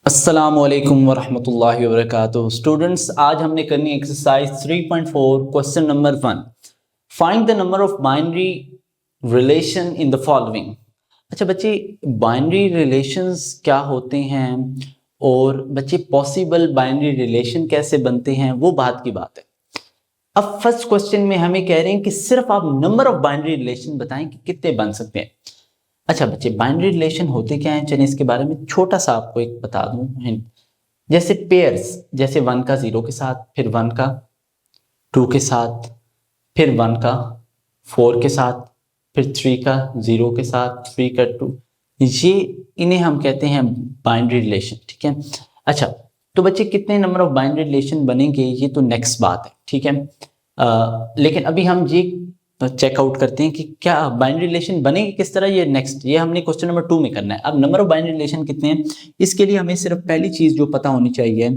अस्सलामुअलैकुम वरहमतुल्लाहि वबरकातुहू। स्टूडेंट्स, आज हमने करनी exercise 3.4 question number 1। Find the number of binary relation in the following. अच्छा बच्चे, बाइनरी रिलेशंस क्या होते हैं और बच्चे पॉसिबल बाइनरी रिलेशन कैसे बनते हैं, वो बात की बात है। अब फर्स्ट क्वेश्चन में हमें कह रहे हैं कि सिर्फ आप नंबर ऑफ बाइनरी रिलेशन बताएं कि कितने बन सकते हैं। अच्छा बच्चे, बाइनरी रिलेशन होते क्या हैं, चलिए इसके बारे में छोटा सा आपको एक बता दूं हिंट। जैसे पेयर्स, जैसे 1 का 0 के साथ, फिर 1 का 2 के साथ, फिर 1 का 4 के साथ, फिर 3 का 0 के साथ, 3 का 2, ये इन्हें हम कहते हैं बाइनरी रिलेशन। ठीक है। अच्छा तो बच्चे कितने नंबर ऑफ बाइनरी रिलेशन बनेंगे ये तो नेक्स्ट बात है। ठीक है। लेकिन अभी हम ये चेकआउट करते हैं कि क्या बाइनरी रिलेशन बनेगी किस तरह, ये नेक्स्ट, ये हमने क्वेश्चन नंबर 2 में करना है। अब नंबर ऑफ बाइनरी रिलेशन कितने हैं, इसके लिए हमें सिर्फ पहली चीज जो पता होनी चाहिए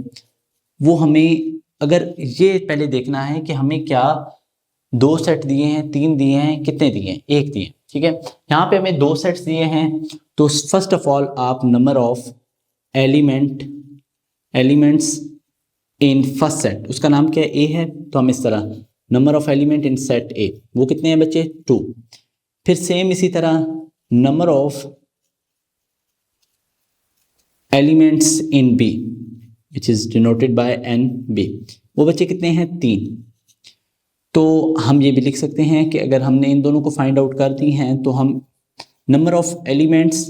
वो हमें, अगर ये पहले देखना है कि हमें क्या 2 सेट दिए हैं, 3 दिए हैं, कितने दिए हैं, 1 दिए हैं। ठीक है। यहाँ पे हमें 2 सेट्स दिए हैं, तो फर्स्ट ऑफ ऑल आप number of elements in first set, उसका नाम क्या है, ए है, तो हम इस तरह number of element in set A, वो कितने हैं बच्चे, 2। फिर सेम इसी तरह number of elements in B which is denoted by N B, वो बच्चे कितने हैं, 3। तो हम ये भी लिख सकते हैं कि अगर हमने इन दोनों को फाइंड आउट कर दी हैं तो हम number of elements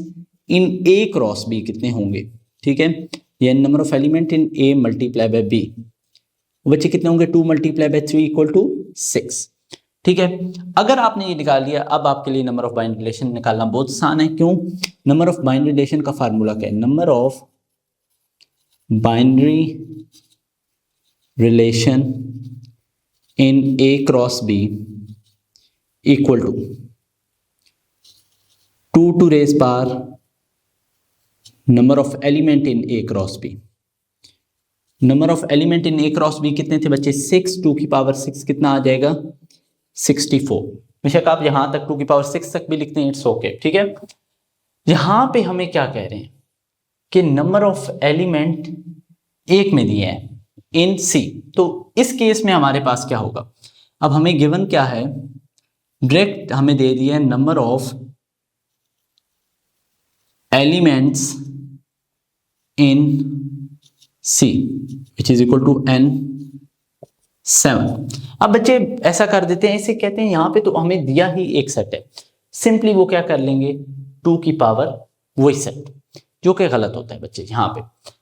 in A cross B कितने होंगे। ठीक है। या number of element in A multiply by B, बच्चे कितने होंगे, 2 मल्टीप्लाई बाय 3 इक्वल टू 6। ठीक है। अगर आपने ये निकाल लिया, अब आपके लिए नंबर ऑफ बाइनरी रिलेशन निकालना बहुत आसान है। क्यों? नंबर ऑफ बाइनरी रिलेशन का फार्मूला क्या है, number of binary relation in A cross B equal to 2 to raise power number of element in A cross B. Number of element in A cross B कितने थे बच्चे, 6, 2 की power 6 कितना आ जाएगा, 64। बेशक आप यहां तक 2 की पावर 6 तक भी लिखते हैं, इट्स ओके। ठीक है। यहां पे हमें क्या कह रहे हैं कि नंबर ऑफ एलिमेंट 1 में दिए हैं इन सी, तो इस केस में हमारे पास क्या होगा, अब हमें गिवन क्या है, डायरेक्ट हमें दे दिया है number of elements in C which is equal to N7। अब बच्चे ऐसा कर देते हैं, इसे कहते हैं, यहां पे तो हमें दिया ही एक सेट है, सिंपली वो क्या कर लेंगे, 2 की पावर वही सेट, जो कि गलत होता है बच्चे यहाँ पे।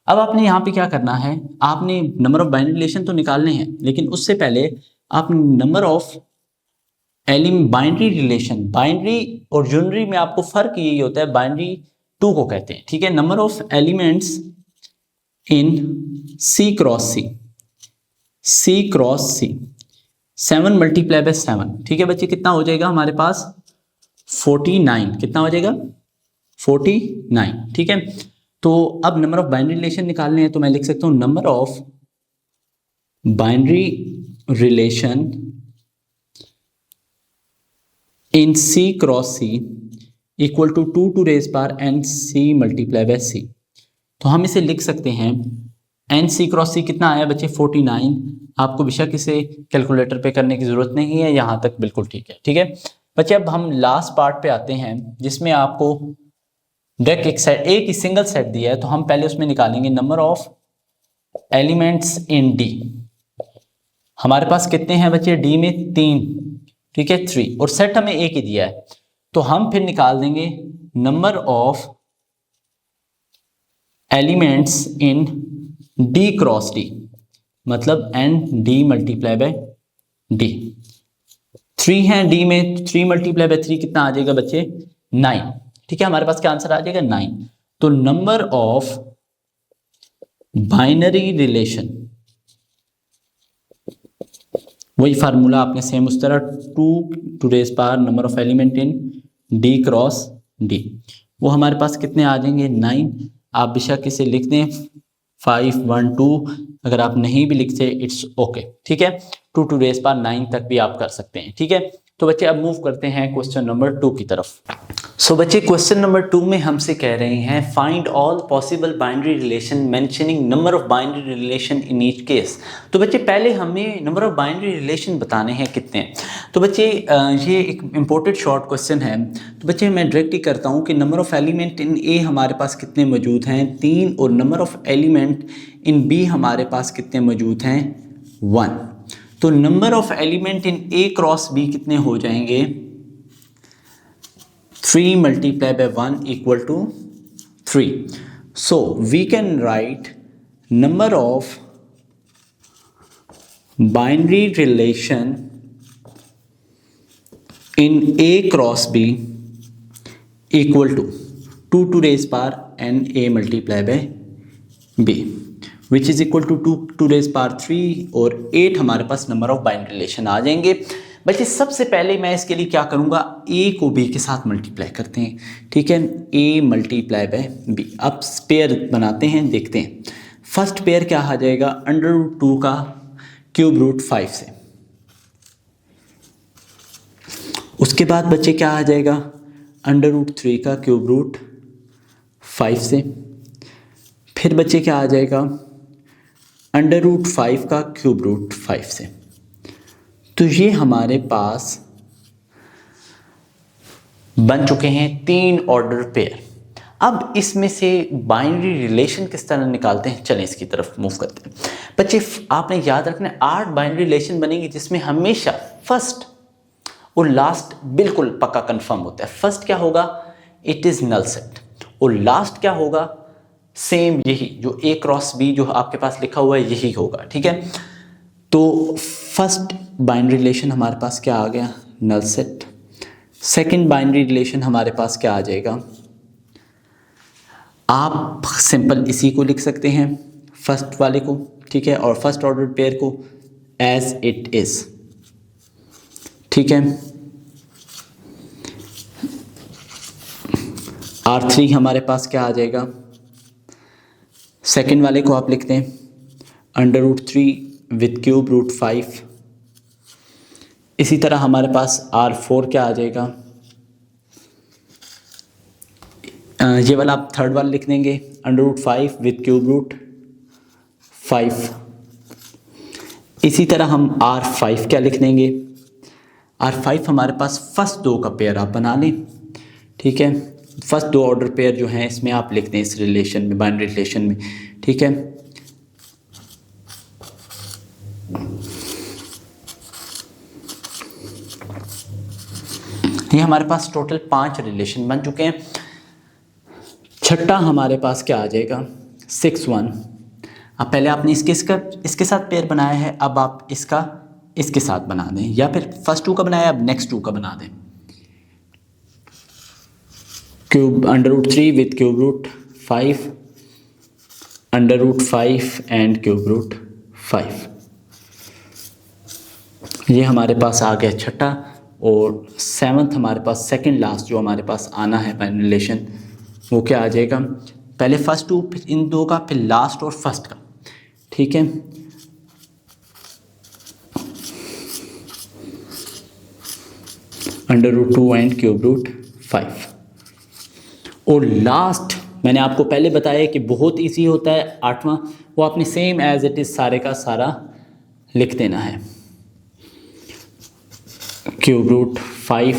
अब आपने यहाँ पे क्या करना है, आपने नंबर ऑफ बाइनरी रिलेशन तो निकालने हैं, लेकिन उससे पहले आप number of binary relation, binary और यूनरी में आपको फर्क यही होता है, बाइनरी 2 को कहते हैं। ठीक है। Number of elements in C cross C 7 multiply by 7। ठीक है बच्चे, कितना हो जाएगा हमारे पास, 49। कितना हो जाएगा, 49। ठीक है। तो अब नंबर ऑफ बाइनरी रिलेशन निकालने हैं, तो मैं लिख सकता हूं number of binary relation in C cross C equal to 2 to raise power N C multiply by C। तो हम इसे लिख सकते हैं एन सी क्रॉस सी कितना आया बच्चे, 49। आपको बेशक इसे कैलकुलेटर पे करने की जरूरत नहीं है, यहां तक बिल्कुल ठीक है। ठीक है बच्चे, अब हम लास्ट पार्ट पे आते हैं जिसमें आपको डायरेक्ट एक सेट, एक ही सिंगल सेट दिया है, तो हम पहले उसमें निकालेंगे number of elements in D. हमारे पास कितने हैं बच्चे, डी में 3, ठीक है, 3, और सेट हमें एक ही दिया है, तो हम फिर निकाल देंगे number of elements in D cross D, मतलब N D multiply by D. 3 है डी में, 3 मल्टीप्लाई बाय 3 कितना आ जाएगा बच्चे, 9। ठीक है, हमारे पास क्या आंसर आ जाएगा, 9। तो नंबर ऑफ बाइनरी रिलेशन, वही फार्मूला आपने सेम उस तरह, 2 to raise power number of element in D cross D, वो हमारे पास कितने आ जाएंगे, 9। आप बेशक इसे लिख दें 5, 1, 2, अगर आप नहीं भी लिखते इट्स ओके। ठीक है, 2 टू रेज पावर 9 तक भी आप कर सकते हैं। ठीक है, तो बच्चे अब मूव करते हैं क्वेश्चन नंबर 2 की तरफ। सो बच्चे क्वेश्चन नंबर 2 में हमसे कह रहे हैं find all possible binary relation mentioning number of binary relation in each case. तो बच्चे पहले हमें नंबर ऑफ बाइनरी रिलेशन बताने हैं कितने हैं। तो बच्चे ये एक इम्पोर्टेंट शॉर्ट क्वेश्चन है। तो बच्चे मैं डायरेक्ट ही करता हूँ कि number of element in A हमारे पास कितने मौजूद हैं 3 और number of element in B हमारे पास कितने मौजूद हैं 1। तो number of element in A cross B कितने हो जाएंगे 3 multiplied by 1 equal to 3. So we can write number of binary relation in A cross B equal to 2 to raise power n A multiplied by B which is equal to 2 to raise power 3 और 8 हमारे पास number of binary relation आ जाएंगे। बच्चे सबसे पहले मैं इसके लिए क्या करूंगा a को b के साथ मल्टीप्लाई करते हैं, ठीक है, a मल्टीप्लाई बाय b। अब पेयर बनाते हैं, देखते हैं। फर्स्ट पेयर क्या आ जाएगा √2 का क्यूब रूट 5 से। उसके बाद बच्चे क्या आ जाएगा √3 का क्यूब रूट 5 से। फिर बच्चे क्या आ जाएगा √5 का क्यूब रूट 5 से। तो ये हमारे पास बन चुके हैं 3 ऑर्डर पेयर। अब इसमें से बाइनरी रिलेशन किस तरह निकालते हैं, चलें इसकी तरफ मूव करते हैं। बच्चे आपने याद रखना है 8 बाइनरी रिलेशन बनेगी जिसमें हमेशा फर्स्ट और लास्ट बिल्कुल पक्का कंफर्म होता है। फर्स्ट क्या होगा इट इज नल सेट और लास्ट क्या होगा सेम यही जो ए क्रॉस बी जो आपके पास लिखा हुआ है यही होगा, ठीक है। तो फर्स्ट बाइनरी रिलेशन हमारे पास क्या आ गया null set. Second binary relation हमारे पास क्या आ जाएगा, आप सिंपल इसी को लिख सकते हैं फर्स्ट वाले को, ठीक है, और फर्स्ट ऑर्डर पेयर को एज इट इज, ठीक है। R3 हमारे पास क्या आ जाएगा, सेकंड वाले को आप लिखते हैं √3 विथ क्यूब रूट 5। इसी तरह हमारे पास R4 क्या आ जाएगा, ये वाला आप थर्ड वाला लिख देंगे √5 विथ क्यूब रूट 5। इसी तरह हम R5 क्या लिख देंगे, R5 हमारे पास फर्स्ट 2 का पेयर आप बना लें, ठीक है। फर्स्ट 2 ऑर्डर पेयर जो हैं इसमें आप लिख दें इस रिलेशन में बाइनरी रिलेशन में, ठीक है। ये हमारे पास टोटल 5 रिलेशन बन चुके हैं। छठा हमारे पास क्या आ जाएगा 6 1। अब पहले आपने इसके साथ पेयर बनाया है, अब आप इसका इसके साथ बना दें, या फिर फर्स्ट 2 का बनाया अब नेक्स्ट 2 का बना दें। Cube √3 with cube root 5 √5 and cube root 5। ये हमारे पास आ गया छठा। और 7th हमारे पास सेकंड लास्ट जो हमारे पास आना है बाइनरी रिलेशन वो क्या आ जाएगा, पहले फर्स्ट 2 फिर इन 2 का फिर लास्ट और फर्स्ट का, ठीक है। √2 एंड क्यूब रूट 5। और लास्ट मैंने आपको पहले बताया कि बहुत इजी होता है 8वां, वो आपने सेम एज इट इज सारे का सारा लिख देना है। Cube root 5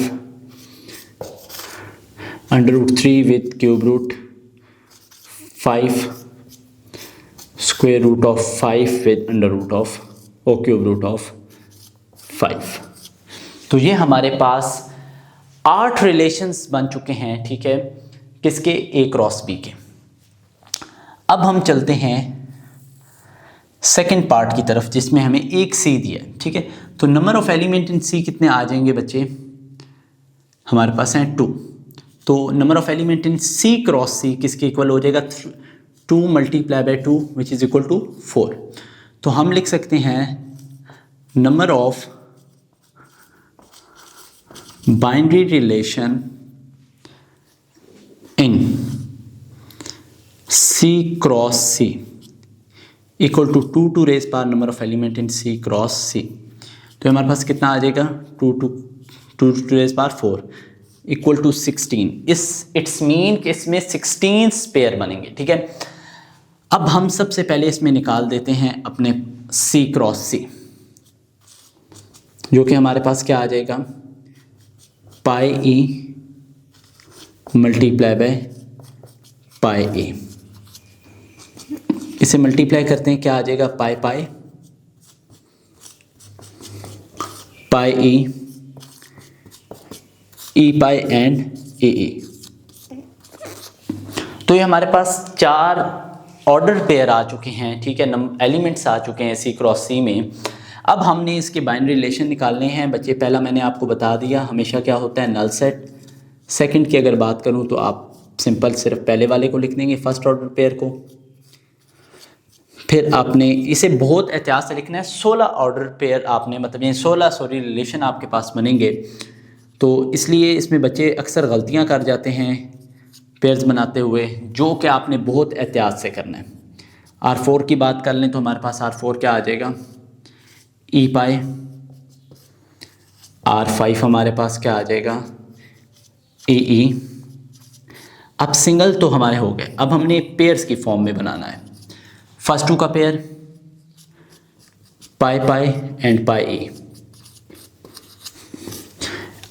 √3 with cube root 5 square root of 5 with cube root of 5। तो ये हमारे पास 8 रिलेशंस बन चुके हैं, ठीक है, किसके ए क्रॉस बी के। अब हम चलते हैं सेकेंड पार्ट की तरफ जिसमें हमें एक सी दिया है, ठीक है। तो number of element in C कितने आ जाएंगे बच्चे, हमारे पास हैं 2। तो number of element in C cross C किसके इक्वल हो जाएगा 2 multiply by 2 which is equal to 4। तो हम लिख सकते हैं number of binary relation in C cross C equal to 2 to raise power number of element in C cross C. तो हमारे पास कितना आ जाएगा 2 to raise power 4। Equal to 16। It's mean कि इसमें 16 पेयर बनेंगे, ठीक है। अब हम सबसे पहले इसमें निकाल देते हैं अपने C क्रॉस C, जो कि हमारे पास क्या आ जाएगा, पाई E multiply by pi A। इसे मल्टीप्लाई करते हैं, क्या आ जाएगा, पाई पाई पाई ई पाई एंड ए। तो ये हमारे पास 4 ऑर्डर पेयर आ चुके हैं, ठीक है, एलिमेंट्स आ चुके हैं C क्रॉस C में। अब हमने इसके बाइनरी रिलेशन निकालने हैं बच्चे। पहला मैंने आपको बता दिया हमेशा क्या होता है, नल सेट। सेकंड की अगर बात करूं तो आप सिंपल सिर्फ पहले वाले को लिख देंगे, फर्स्ट ऑर्डर पेयर को। फिर आपने इसे बहुत एहतियात से लिखना है, 16 ऑर्डर पेयर आपने, मतलब ये 16 रिलेशन आपके पास बनेंगे। तो इसलिए इसमें बच्चे अक्सर गलतियां कर जाते हैं पेयर्स बनाते हुए, जो कि आपने बहुत एहतियात से करना है। R4 की बात कर लें तो हमारे पास R4 क्या आ जाएगा, ई पाई। R5 हमारे पास क्या आ जाएगा, ए। अब सिंगल तो हमारे हो गए, अब हमने पेयर्स की फॉर्म में बनाना है। फर्स्ट 2 का pair pi pi and pi ए।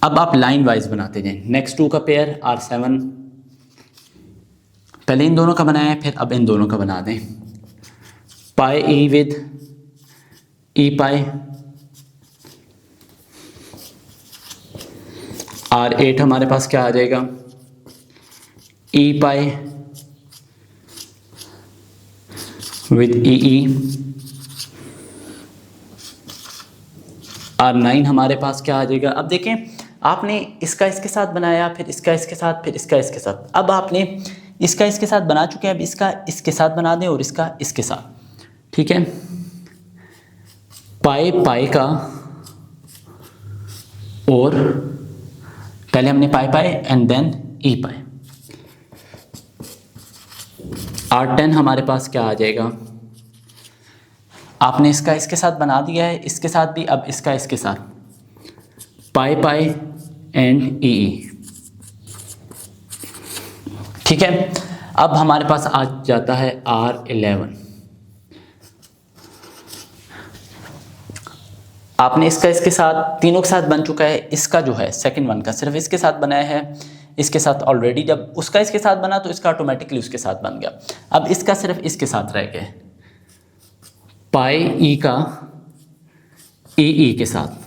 अब आप लाइन वाइज बनाते जाएं। नेक्स्ट 2 का पेयर R7, पहले इन दोनों का बनाया है, फिर अब इन दोनों का बना दें, पाई ई विद ई पाई। R8 हमारे पास क्या आ जाएगा, ई पाई विद ई। R9 हमारे पास क्या आ जाएगा। अब देखें, आपने इसका इसके साथ बनाया, फिर इसका इसके साथ, फिर इसका इसके साथ। अब आपने इसका इसके साथ बना चुके हैं, अब इसका इसके साथ बना दें और इसका इसके साथ, ठीक है। पाई पाई का, और पहले हमने पाई पाई and then E pi. R10 हमारे पास क्या आ जाएगा, आपने इसका इसके साथ बना दिया है, इसके साथ भी, अब इसका इसके साथ, पाई पाई एंड ई, ठीक है। अब हमारे पास आ जाता है R11। आपने इसका इसके साथ, तीनों के साथ बन चुका है। इसका जो है सेकंड वन का सिर्फ इसके साथ बनाया है, इसके साथ ऑलरेडी जब उसका इसके साथ बना तो इसका ऑटोमेटिकली उसके साथ बन गया। अब इसका सिर्फ इसके साथ रह गया, पाई ई का ई के साथ।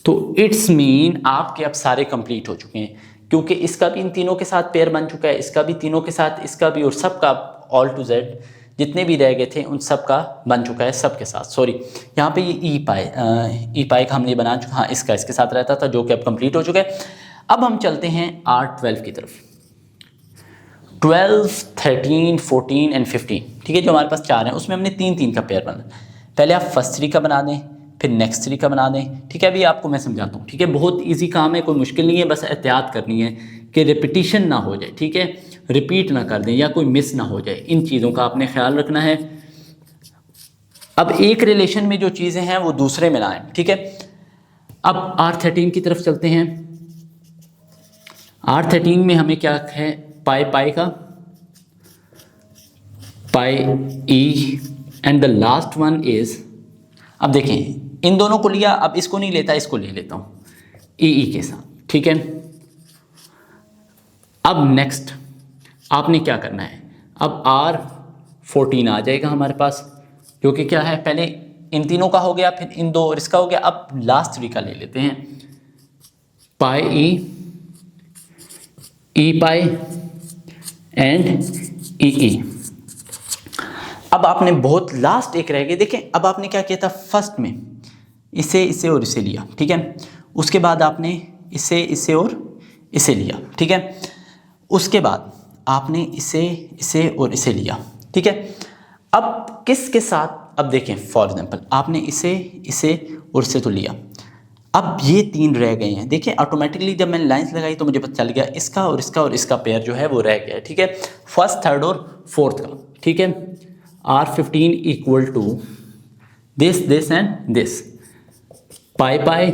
तो इट्स मीन आपके अब सारे कंप्लीट हो चुके हैं, क्योंकि इसका भी इन तीनों के साथ पेयर बन चुका है, इसका भी तीनों के साथ, इसका भी, और सबका ऑल टू जेड जितने भी रह गए थे उन सब का बन चुका है, सबके साथ। सॉरी, यहाँ पे ये ई पाई का हमने बना चुका, हाँ इसका इसके साथ रहता था, जो कि अब कंप्लीट हो चुका है। अब हम चलते हैं R12 की तरफ। 12, 13, 14 एंड 15, ठीक है, जो हमारे पास 4 हैं, उसमें हमने 3-3 का पेयर बना। पहले आप फर्स्ट 3 का बना दें, फिर नेक्स्ट 3 का बना दें, ठीक है। अभी आपको मैं समझाता हूँ, ठीक है, बहुत इजी काम है, कोई मुश्किल नहीं है, बस एहतियात करनी है कि रिपीटिशन ना हो जाए, ठीक है, रिपीट ना कर दें या कोई मिस ना हो जाए, इन चीज़ों का आपने ख्याल रखना है। अब एक रिलेशन में जो चीज़ें हैं वो दूसरे में ना आए, ठीक है। अब R13 की तरफ चलते हैं। R13 में हमें क्या है, पाई पाई का, pi E and the last one is, अब देखें इन दोनों को लिया, अब इसको नहीं लेता, इसको ले लेता हूं ई के साथ, ठीक है। अब नेक्स्ट आपने क्या करना है, अब R14 आ जाएगा हमारे पास, जो कि क्या है, पहले इन तीनों का हो गया, फिर इन दो और इसका हो गया। अब लास्ट 3 का ले लेते हैं, पाई ई पाई एंड ई। अब आपने बहुत लास्ट एक रह गए, देखें अब आपने क्या किया था, फर्स्ट में इसे और इसे लिया, ठीक है। उसके बाद आपने इसे और इसे लिया, ठीक है। उसके बाद आपने इसे और इसे लिया, ठीक है। अब किसके साथ, अब देखें फॉर एग्जांपल आपने इसे और इसे तो लिया, अब ये 3 रह गए हैं। देखिए ऑटोमेटिकली जब मैंने लाइंस लगाई तो मुझे पता चल गया इसका और इसका पेयर जो है वो रह गया है, ठीक है, फर्स्ट, थर्ड और फोर्थ का, ठीक है। R15 equal to this and this, pi pi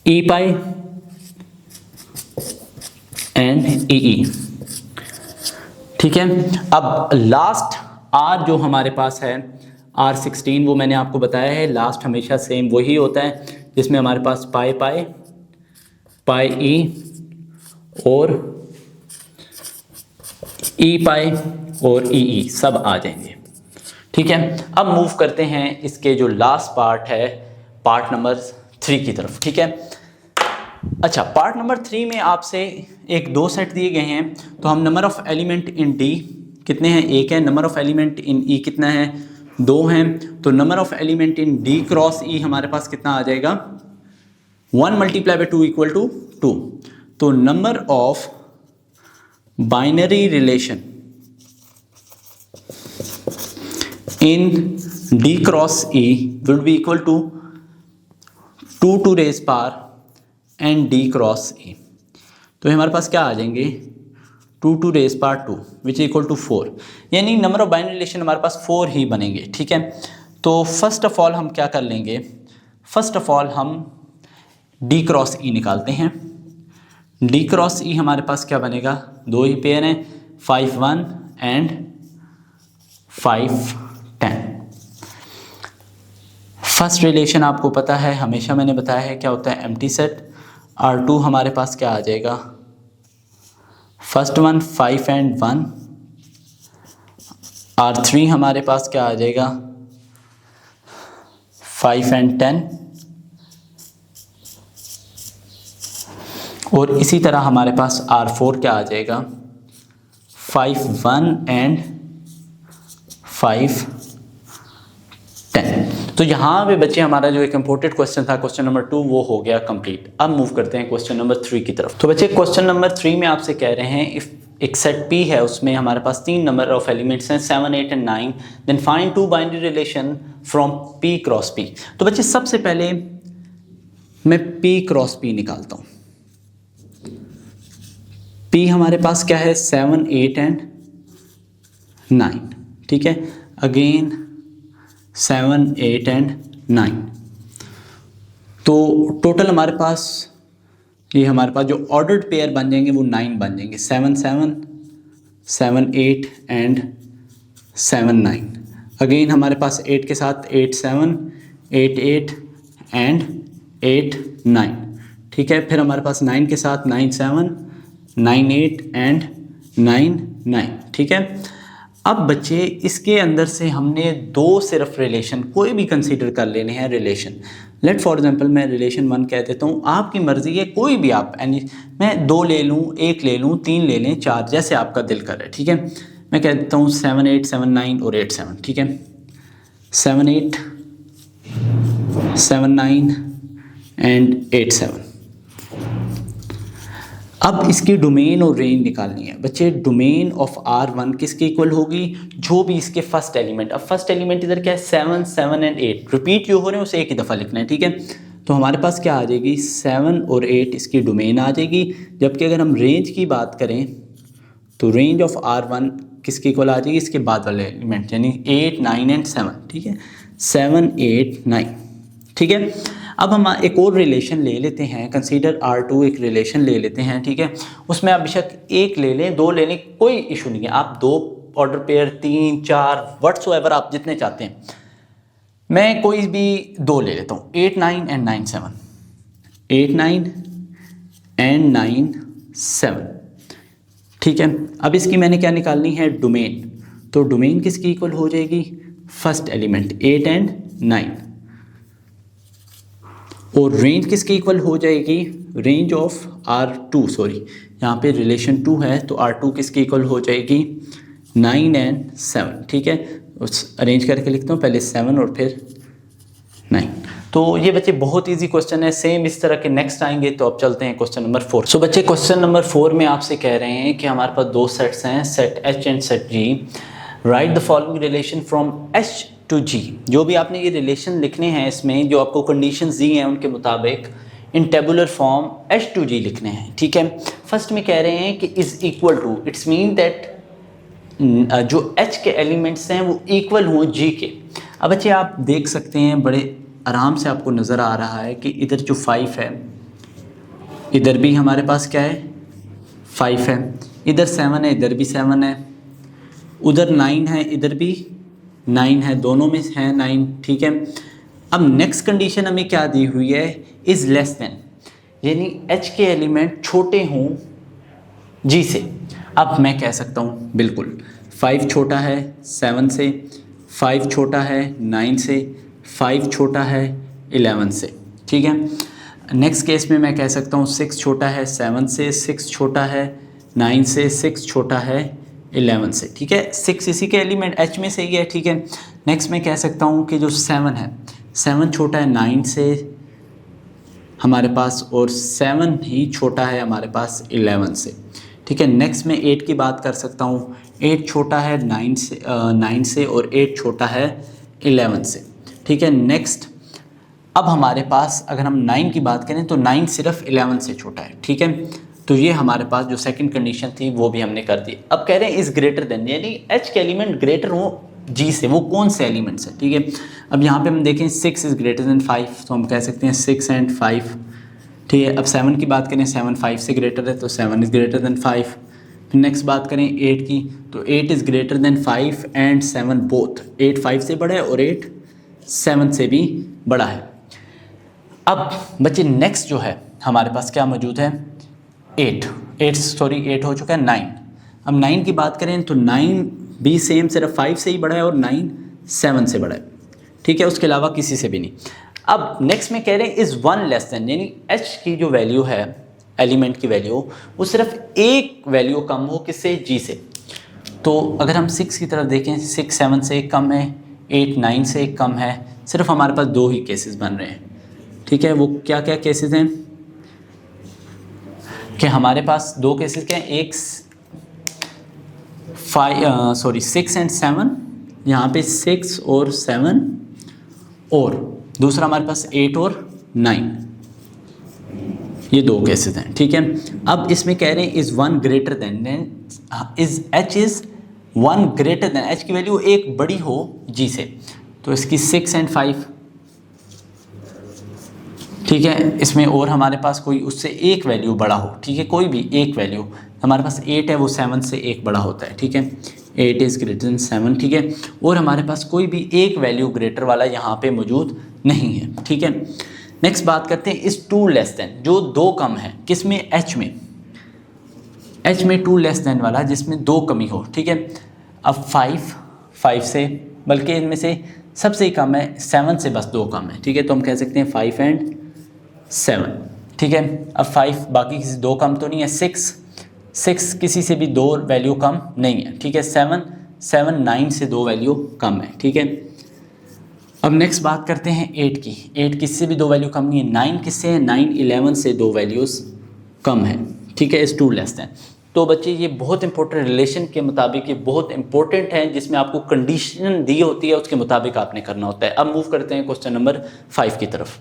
E pi E. ठीक है, अब लास्ट आर जो हमारे पास है R16, वो मैंने आपको बताया है लास्ट हमेशा सेम वही होता है, जिसमें हमारे पास पाई पाई पाई ई और ई पाई और ई सब आ जाएंगे। ठीक है, अब मूव करते हैं इसके जो लास्ट पार्ट है पार्ट नंबर 3 की तरफ। ठीक है, अच्छा, पार्ट नंबर 3 में आपसे एक दो सेट दिए गए हैं, तो हम number of element in D कितने हैं, 1 है। Number of element in E कितना है, 2 हैं। तो number of element in D cross E हमारे पास कितना आ जाएगा, 1 मल्टीप्लाई बाई 2 इक्वल टू 2। तो number of binary relation in D cross E will be equal to 2 to raise power and D cross E. तो हमारे पास क्या आ जाएंगे, 2 to raise power 2 which equal to 4, यानी नंबर ऑफ बाइनरी रिलेशन हमारे पास 4 ही बनेंगे। ठीक है, तो फर्स्ट ऑफ ऑल हम क्या कर लेंगे, फर्स्ट ऑफ ऑल हम डी क्रॉस ई निकालते हैं। डी क्रॉस ई हमारे पास क्या बनेगा, 2 ही पेयर हैं, 5 1 एंड 5 10। फर्स्ट रिलेशन आपको पता है, हमेशा मैंने बताया है क्या होता है, एम्प्टी सेट। R2 हमारे पास क्या आ जाएगा, फर्स्ट वन 5 एंड 1। R3 हमारे पास क्या आ जाएगा, 5 एंड 10। और इसी तरह हमारे पास R4 क्या आ जाएगा, 5 1 एंड 5 10। तो यहाँ पे बच्चे हमारा जो एक इम्पोर्टेंट क्वेश्चन था क्वेश्चन नंबर 2 वो हो गया कंप्लीट। अब मूव करते हैं क्वेश्चन नंबर 3 की तरफ। तो बच्चे क्वेश्चन नंबर 3 में आपसे कह रहे हैं इफ एक सेट P है, उसमें हमारे पास 3 नंबर ऑफ एलिमेंट्स हैं 7 8 and 9, then find 2 binary relation from P cross P। तो बच्चे सबसे पहले मैं P क्रॉस P निकालता हूँ। P हमारे पास क्या है, 7 8 एंड 9। ठीक है, अगेन 7 8 एंड 9। तो टोटल हमारे पास ये हमारे पास जो ऑर्डर्ड पेयर बन जाएंगे वो 9 बन जाएंगे, 7 7 7 8 एंड 7 9। अगेन हमारे पास 8 के साथ 8 7 8 8 एंड 8 9। ठीक है, फिर हमारे पास 9 के साथ 9 7 9 8 एंड 9 9। ठीक है, अब बच्चे इसके अंदर से हमने 2 सिर्फ रिलेशन कोई भी कंसीडर कर लेने हैं रिलेशन। लेट फॉर एग्जांपल मैं रिलेशन 1 कह देता हूँ, आपकी मर्जी है कोई भी आप मैं 2 ले लूँ, 1 ले लूँ, 3 ले लें, 4, जैसे आपका दिल करे। ठीक है, मैं कह देता हूँ 7 8 7 9 और 8 7। ठीक है, 7 8 7 9 एंड 8 7। अब इसकी डोमेन और रेंज निकालनी है बच्चे। डोमेन ऑफ R1 किसके इक्वल होगी, जो भी इसके फर्स्ट एलिमेंट। अब फर्स्ट एलिमेंट इधर क्या है, 7 7 एंड 8 रिपीट जो हो रहे हैं उसे एक ही दफ़ा लिखना है। ठीक है, तो हमारे पास क्या आ जाएगी, 7 और 8 इसकी डोमेन आ जाएगी। जबकि अगर हम रेंज की बात करें तो रेंज ऑफ R1 किसके इक्वल आ जाएगी, इसके बाद वाले एलिमेंट यानी 8 9 एंड 7। ठीक है, 7 8 9। ठीक है, अब हम एक और रिलेशन ले लेते हैं, कंसीडर R2 एक रिलेशन ले लेते हैं। ठीक है, उसमें आप बेशक 1 ले लें, 2 ले लें, कोई इशू नहीं है। आप 2 ऑर्डर पेयर 3 4 व्हाट्सोएवर आप जितने चाहते हैं, मैं कोई भी 2 ले लेता हूँ, 8 9 एंड 9 7, 8 9 एंड 9 7। ठीक है, अब इसकी मैंने क्या निकालनी है, डोमेन। तो डोमेन किसकी इक्वल हो जाएगी, फर्स्ट एलिमेंट 8 एंड 9। और रेंज किसकी इक्वल हो जाएगी, रेंज ऑफ R2, सॉरी यहाँ पे रिलेशन 2 है तो R2 किसकी इक्वल हो जाएगी, 9 एंड 7। ठीक है, उस अरेंज करके लिखता हूँ, पहले 7 और फिर 9। तो ये बच्चे बहुत इजी क्वेश्चन है, सेम इस तरह के नेक्स्ट आएंगे। तो अब चलते हैं क्वेश्चन नंबर 4। सो बच्चे क्वेश्चन नंबर 4 में आपसे कह रहे हैं कि हमारे पास 2 सेट्स हैं, set H and set G। Write the following relation from H to G। जो भी आपने ये रिलेशन लिखने हैं इसमें जो आपको कंडीशंस दी हैं उनके मुताबिक इन tabular form H to G लिखने हैं। ठीक है, फर्स्ट में कह रहे हैं कि is equal to, it's mean that जो H के एलिमेंट्स हैं वो इक्वल हों G के। अब बच्चे आप देख सकते हैं बड़े आराम से आपको नज़र आ रहा है कि इधर जो 5 है, इधर भी हमारे पास क्या है 5 है, इधर 7 है, इधर भी 7 है, उधर 9 है, इधर भी 9 है, दोनों में है 9, ठीक है। अब नेक्स्ट कंडीशन हमें क्या दी हुई है, इज़ लेस देन, यानी h के एलिमेंट छोटे हों g से। अब मैं कह सकता हूँ बिल्कुल 5 छोटा है 7 से, 5 छोटा है 9 से, 5 छोटा है 11 से, ठीक है। नेक्स्ट केस में मैं कह सकता हूँ 6 छोटा है 7 से, 6 छोटा है 9 से, 6 छोटा है 11 से, ठीक है। 6 इसी के एलिमेंट h में से ही है, ठीक है। नेक्स्ट मैं कह सकता हूँ कि जो 7 है, 7 छोटा है 9 से हमारे पास, और 7 ही छोटा है हमारे पास 11 से, ठीक है। नेक्स्ट मैं 8 की बात कर सकता हूँ, 8 छोटा है 9 से और 8 छोटा है 11 से, ठीक है। नेक्स्ट अब हमारे पास अगर हम 9 की बात करें तो 9 सिर्फ 11 से छोटा है, ठीक है। तो ये हमारे पास जो सेकंड कंडीशन थी वो भी हमने कर दी। अब कह रहे हैं इज़ ग्रेटर देन, यानी h के एलिमेंट ग्रेटर हो g से, वो कौन से एलिमेंट्स है, ठीक है। अब यहाँ पे हम देखें 6 इज़ ग्रेटर देन 5, तो हम कह सकते हैं 6 एंड 5, ठीक है। अब 7 की बात करें, 7 5 से ग्रेटर है तो 7 इज़ ग्रेटर देन 5। फिर नेक्स्ट बात करें 8 की, तो 8 is greater than 5 and 7 both, 8 5 से बड़ा है और 8 7 से भी बड़ा है। अब बच्चे नेक्स्ट जो है हमारे पास क्या मौजूद है, 8 हो चुका है 9। अब 9 की बात करें तो 9 भी सेम, सिर्फ 5 से ही बड़ा है और 9 7 से बड़ा है, ठीक है, उसके अलावा किसी से भी नहीं। अब नेक्स्ट में कह रहे हैं इज़ 1 लेस देन, यानी h की जो वैल्यू है, एलिमेंट की वैल्यू, वो सिर्फ एक वैल्यू कम हो किससे, g से। तो अगर हम 6 की तरफ देखें, 6 7 से कम है, 8 9 से कम है, सिर्फ हमारे पास 2 ही केसेस बन रहे हैं, ठीक है। वो क्या क्या केसेस हैं कि हमारे पास 2 केसेस क्या हैं, एक 6 एंड 7, यहाँ पे 6 और 7, और दूसरा हमारे पास 8 और 9, ये 2 केसेस हैं, ठीक है। अब इसमें कह रहे हैं is 1 greater than, is h is 1 greater than, h की वैल्यू एक बड़ी हो g से, तो इसकी 6 एंड 5, ठीक है। इसमें और हमारे पास कोई उससे एक वैल्यू बड़ा हो, ठीक है, कोई भी एक वैल्यू, हमारे पास 8 है वो 7 से एक बड़ा होता है, ठीक है, 8 इज़ ग्रेटर देन 7, ठीक है। और हमारे पास कोई भी एक वैल्यू ग्रेटर वाला यहाँ पे मौजूद नहीं है, ठीक है। नेक्स्ट बात करते हैं इज़ 2 लेस देन, जो 2 कम है, किस में, h में, h में 2 लेस देन वाला जिसमें 2 कमी हो, ठीक है। अब 5 से, बल्कि इनमें से सबसे ही कम है, 7 से बस 2 कम है, ठीक है। तो हम कह सकते हैं 5 एंड 7, ठीक है। अब 5 बाकी किसी 2 कम तो नहीं है, 6 किसी से भी 2 वैल्यू कम नहीं है, ठीक है। 7 9 से 2 वैल्यू कम है, ठीक है। अब नेक्स्ट बात करते हैं 8 की, 8 किससे भी 2 वैल्यू कम नहीं है, 9 किससे है, 9 11 से 2 वैल्यूज़ कम है, ठीक है, इज़ 2 लेस देन। तो बच्चे ये बहुत इंपॉर्टेंट रिलेशन के मुताबिक ये बहुत इंपॉर्टेंट है, जिसमें आपको कंडीशन दी होती है उसके मुताबिक आपने करना होता है। अब मूव करते हैं क्वेश्चन नंबर 5 की तरफ।